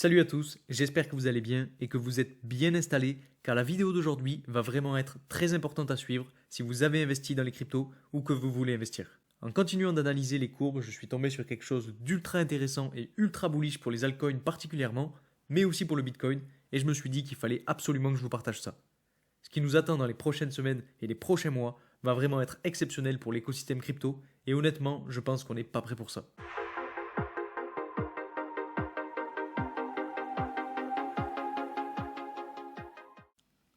Salut à tous, j'espère que vous allez bien et que vous êtes bien installés car la vidéo d'aujourd'hui va vraiment être très importante à suivre si vous avez investi dans les cryptos ou que vous voulez investir. En continuant d'analyser les courbes, je suis tombé sur quelque chose d'ultra intéressant et ultra bullish pour les altcoins particulièrement, mais aussi pour le Bitcoin, et je me suis dit qu'il fallait absolument que je vous partage ça. Ce qui nous attend dans les prochaines semaines et les prochains mois va vraiment être exceptionnel pour l'écosystème crypto, et honnêtement, je pense qu'on n'est pas prêt pour ça.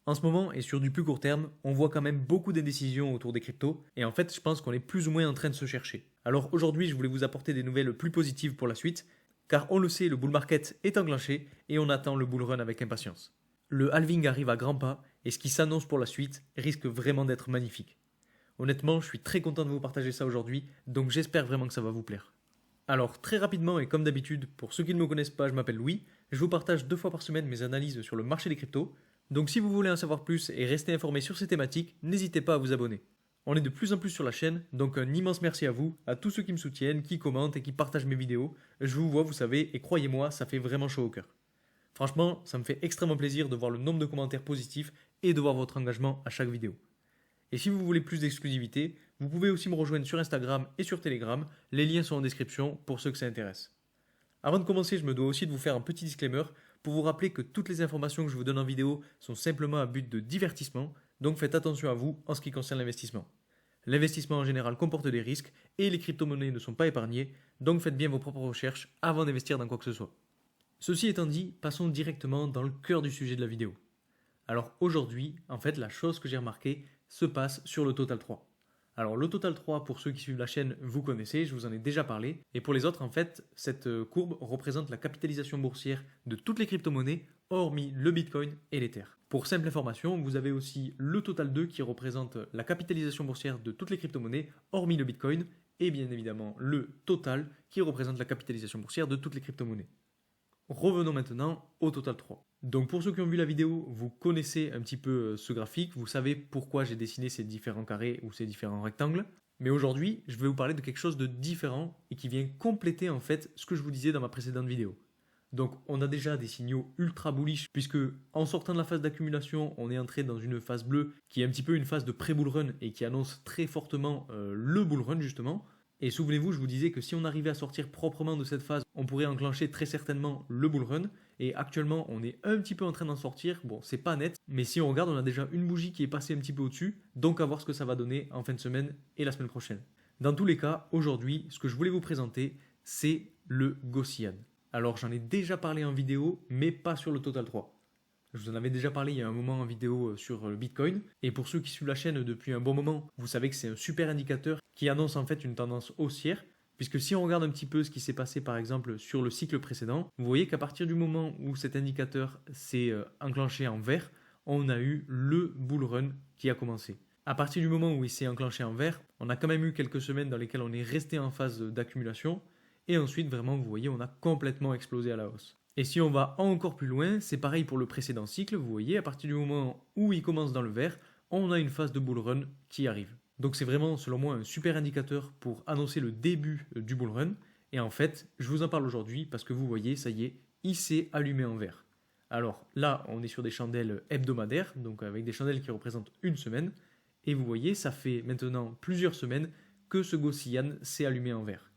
En ce moment et sur du plus court terme, on voit quand même beaucoup d'indécisions autour des cryptos et en fait, je pense qu'on est plus ou moins en train de se chercher. Alors aujourd'hui, je voulais vous apporter des nouvelles plus positives pour la suite, car on le sait, le bull market est enclenché et on attend le bull run avec impatience. Le halving arrive à grands pas et ce qui s'annonce pour la suite risque vraiment d'être magnifique. Honnêtement, je suis très content de vous partager ça aujourd'hui, donc j'espère vraiment que ça va vous plaire. Alors très rapidement et comme d'habitude, pour ceux qui ne me connaissent pas, je m'appelle Louis, je vous partage 2 fois par semaine mes analyses sur le marché des cryptos. Donc si vous voulez en savoir plus et rester informé sur ces thématiques, n'hésitez pas à vous abonner. On est de plus en plus sur la chaîne, donc un immense merci à vous, à tous ceux qui me soutiennent, qui commentent et qui partagent mes vidéos. Je vous vois, vous savez, et croyez-moi, ça fait vraiment chaud au cœur. Franchement, ça me fait extrêmement plaisir de voir le nombre de commentaires positifs et de voir votre engagement à chaque vidéo. Et si vous voulez plus d'exclusivité, vous pouvez aussi me rejoindre sur Instagram et sur Telegram, les liens sont en description pour ceux que ça intéresse. Avant de commencer, je me dois aussi de vous faire un petit disclaimer pour vous rappeler que toutes les informations que je vous donne en vidéo sont simplement à but de divertissement, donc faites attention à vous en ce qui concerne l'investissement. L'investissement en général comporte des risques et les crypto-monnaies ne sont pas épargnées, donc faites bien vos propres recherches avant d'investir dans quoi que ce soit. Ceci étant dit, passons directement dans le cœur du sujet de la vidéo. Alors aujourd'hui, en fait, la chose que j'ai remarquée se passe sur le Total 3. Alors le Total 3, pour ceux qui suivent la chaîne, vous connaissez, je vous en ai déjà parlé. Et pour les autres, en fait, cette courbe représente la capitalisation boursière de toutes les crypto-monnaies, hormis le Bitcoin et l'Ether. Pour simple information, vous avez aussi le Total 2 qui représente la capitalisation boursière de toutes les crypto-monnaies, hormis le Bitcoin, et bien évidemment le Total qui représente la capitalisation boursière de toutes les crypto-monnaies. Revenons maintenant au Total 3. Donc pour ceux qui ont vu la vidéo, vous connaissez un petit peu ce graphique, vous savez pourquoi j'ai dessiné ces différents carrés ou ces différents rectangles. Mais aujourd'hui, je vais vous parler de quelque chose de différent et qui vient compléter en fait ce que je vous disais dans ma précédente vidéo. Donc on a déjà des signaux ultra bullish puisque en sortant de la phase d'accumulation, on est entré dans une phase bleue qui est un petit peu une phase de pré-bull run et qui annonce très fortement le bull run justement. Et souvenez-vous, je vous disais que si on arrivait à sortir proprement de cette phase, on pourrait enclencher très certainement le bull run. Et actuellement, on est un petit peu en train d'en sortir. Bon, c'est pas net, mais si on regarde, on a déjà une bougie qui est passée un petit peu au-dessus. Donc à voir ce que ça va donner en fin de semaine et la semaine prochaine. Dans tous les cas, aujourd'hui, ce que je voulais vous présenter, c'est le Gaussian. Alors j'en ai déjà parlé en vidéo, mais pas sur le Total 3. Je vous en avais déjà parlé il y a un moment en vidéo sur le Bitcoin. Et pour ceux qui suivent la chaîne depuis un bon moment, vous savez que c'est un super indicateur qui annonce en fait une tendance haussière. Puisque si on regarde un petit peu ce qui s'est passé par exemple sur le cycle précédent, vous voyez qu'à partir du moment où cet indicateur s'est enclenché en vert, on a eu le bull run qui a commencé. À partir du moment où il s'est enclenché en vert, on a quand même eu quelques semaines dans lesquelles on est resté en phase d'accumulation. Et ensuite, vraiment, vous voyez, on a complètement explosé à la hausse. Et si on va encore plus loin, c'est pareil pour le précédent cycle, vous voyez, à partir du moment où il commence dans le vert, on a une phase de bull run qui arrive. Donc c'est vraiment, selon moi, un super indicateur pour annoncer le début du bull run. Et en fait, je vous en parle aujourd'hui parce que vous voyez, ça y est, il s'est allumé en vert. Alors là, on est sur des chandelles hebdomadaires, donc avec des chandelles qui représentent une semaine. Et vous voyez, ça fait maintenant plusieurs semaines que ce Gaussian s'est allumé en vert.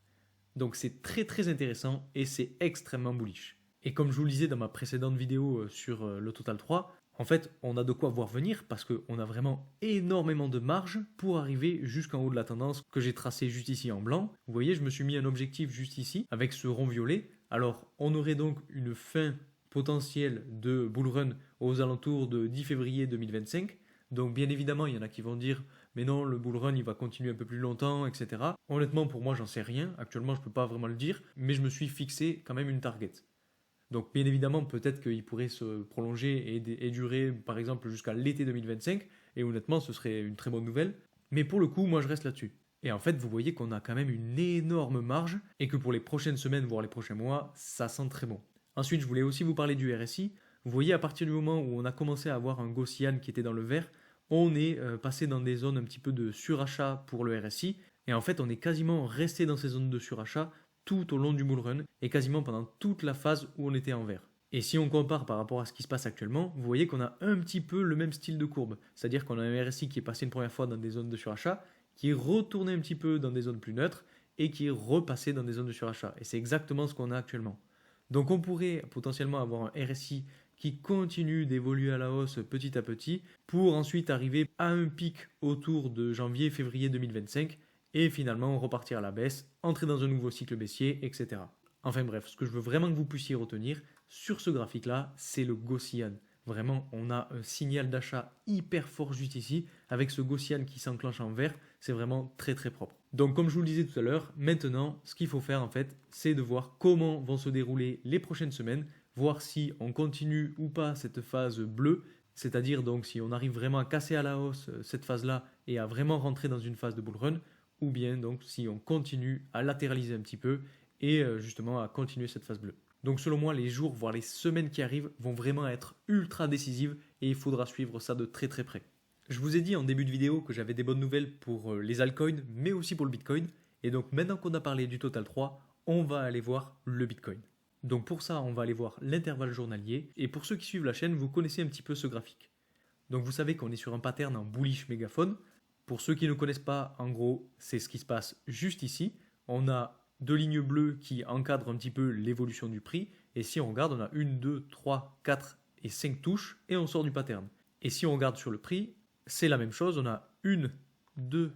Donc c'est très très intéressant et c'est extrêmement bullish. Et comme je vous le disais dans ma précédente vidéo sur le Total 3, en fait, on a de quoi voir venir parce qu'on a vraiment énormément de marge pour arriver jusqu'en haut de la tendance que j'ai tracée juste ici en blanc. Vous voyez, je me suis mis un objectif juste ici avec ce rond violet. Alors, on aurait donc une fin potentielle de bull run aux alentours de 10 février 2025. Donc, bien évidemment, il y en a qui vont dire mais non, le bull run il va continuer un peu plus longtemps, etc. Honnêtement, pour moi, j'en sais rien. Actuellement, je ne peux pas vraiment le dire, mais je me suis fixé quand même une target. Donc bien évidemment, peut-être qu'il pourrait se prolonger et durer par exemple jusqu'à l'été 2025, et honnêtement ce serait une très bonne nouvelle. Mais pour le coup, moi je reste là-dessus. Et en fait, vous voyez qu'on a quand même une énorme marge, et que pour les prochaines semaines, voire les prochains mois, ça sent très bon. Ensuite, je voulais aussi vous parler du RSI. Vous voyez, à partir du moment où on a commencé à avoir un Gaussian qui était dans le vert, on est passé dans des zones un petit peu de surachat pour le RSI, et en fait on est quasiment resté dans ces zones de surachat tout au long du bull run et quasiment pendant toute la phase où on était en vert. Et si on compare par rapport à ce qui se passe actuellement, vous voyez qu'on a un petit peu le même style de courbe. C'est-à-dire qu'on a un RSI qui est passé une première fois dans des zones de surachat, qui est retourné un petit peu dans des zones plus neutres et qui est repassé dans des zones de surachat. Et c'est exactement ce qu'on a actuellement. Donc on pourrait potentiellement avoir un RSI qui continue d'évoluer à la hausse petit à petit pour ensuite arriver à un pic autour de janvier-février 2025 et finalement repartir à la baisse, entrer dans un nouveau cycle baissier, etc. Enfin bref, ce que je veux vraiment que vous puissiez retenir sur ce graphique-là, c'est le Gaussian. Vraiment, on a un signal d'achat hyper fort juste ici, avec ce Gaussian qui s'enclenche en vert, c'est vraiment très très propre. Donc comme je vous le disais tout à l'heure, maintenant, ce qu'il faut faire en fait, c'est de voir comment vont se dérouler les prochaines semaines, voir si on continue ou pas cette phase bleue, c'est-à-dire donc si on arrive vraiment à casser à la hausse cette phase-là et à vraiment rentrer dans une phase de bull run, ou bien donc si on continue à latéraliser un petit peu et justement à continuer cette phase bleue. Donc selon moi, les jours, voire les semaines qui arrivent vont vraiment être ultra décisives et il faudra suivre ça de très très près. Je vous ai dit en début de vidéo que j'avais des bonnes nouvelles pour les altcoins, mais aussi pour le Bitcoin. Et donc maintenant qu'on a parlé du Total 3, on va aller voir le Bitcoin. Donc pour ça, on va aller voir l'intervalle journalier. Et pour ceux qui suivent la chaîne, vous connaissez un petit peu ce graphique. Donc vous savez qu'on est sur un pattern en bullish mégaphone. Pour ceux qui ne connaissent pas, en gros, c'est ce qui se passe juste ici. On a deux lignes bleues qui encadrent un petit peu l'évolution du prix. Et si on regarde, on a 1, 2, 3, 4 et 5 touches et on sort du pattern. Et si on regarde sur le prix, c'est la même chose. On a 1, 2,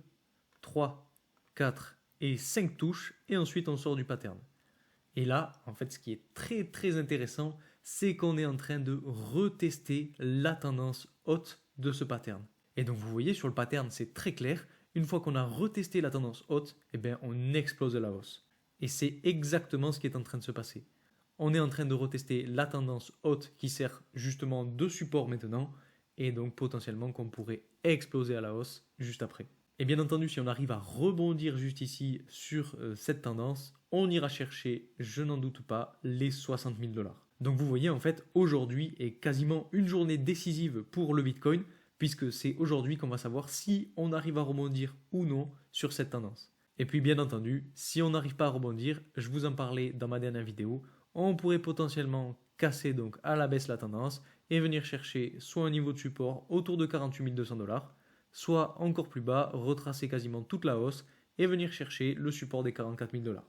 3, 4 et 5 touches et ensuite on sort du pattern. Et là, en fait, ce qui est très très intéressant, c'est qu'on est en train de retester la tendance haute de ce pattern. Et donc vous voyez sur le pattern, c'est très clair. Une fois qu'on a retesté la tendance haute, eh bien, on explose la hausse. Et c'est exactement ce qui est en train de se passer. On est en train de retester la tendance haute qui sert justement de support maintenant et donc potentiellement qu'on pourrait exploser à la hausse juste après. Et bien entendu, si on arrive à rebondir juste ici sur cette tendance, on ira chercher, je n'en doute pas, les 60 000 $. Donc vous voyez, en fait, aujourd'hui est quasiment une journée décisive pour le Bitcoin, puisque c'est aujourd'hui qu'on va savoir si on arrive à rebondir ou non sur cette tendance. Et puis bien entendu, si on n'arrive pas à rebondir, je vous en parlais dans ma dernière vidéo, on pourrait potentiellement casser donc à la baisse la tendance et venir chercher soit un niveau de support autour de 48 200 $, soit encore plus bas, retracer quasiment toute la hausse et venir chercher le support des 44 000 $.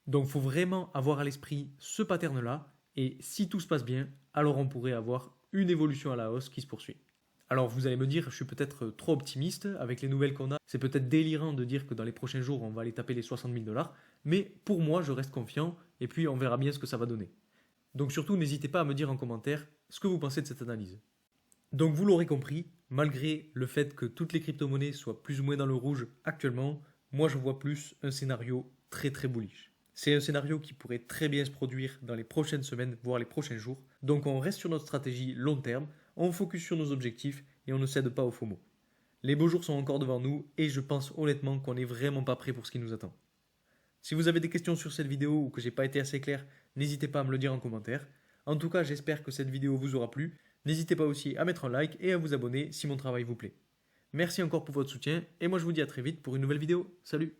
Donc il faut vraiment avoir à l'esprit ce pattern-là, et si tout se passe bien, alors on pourrait avoir une évolution à la hausse qui se poursuit. Alors vous allez me dire, je suis peut-être trop optimiste avec les nouvelles qu'on a, c'est peut-être délirant de dire que dans les prochains jours on va aller taper les 60 000 $, mais pour moi je reste confiant et puis on verra bien ce que ça va donner. Donc surtout n'hésitez pas à me dire en commentaire ce que vous pensez de cette analyse. Donc vous l'aurez compris, malgré le fait que toutes les crypto-monnaies soient plus ou moins dans le rouge actuellement, moi je vois plus un scénario très très bullish. C'est un scénario qui pourrait très bien se produire dans les prochaines semaines, voire les prochains jours. Donc on reste sur notre stratégie long terme, on focus sur nos objectifs et on ne cède pas au FOMO. Les beaux jours sont encore devant nous et je pense honnêtement qu'on n'est vraiment pas prêt pour ce qui nous attend. Si vous avez des questions sur cette vidéo ou que j'ai pas été assez clair, n'hésitez pas à me le dire en commentaire. En tout cas, j'espère que cette vidéo vous aura plu. N'hésitez pas aussi à mettre un like et à vous abonner si mon travail vous plaît. Merci encore pour votre soutien et moi je vous dis à très vite pour une nouvelle vidéo. Salut!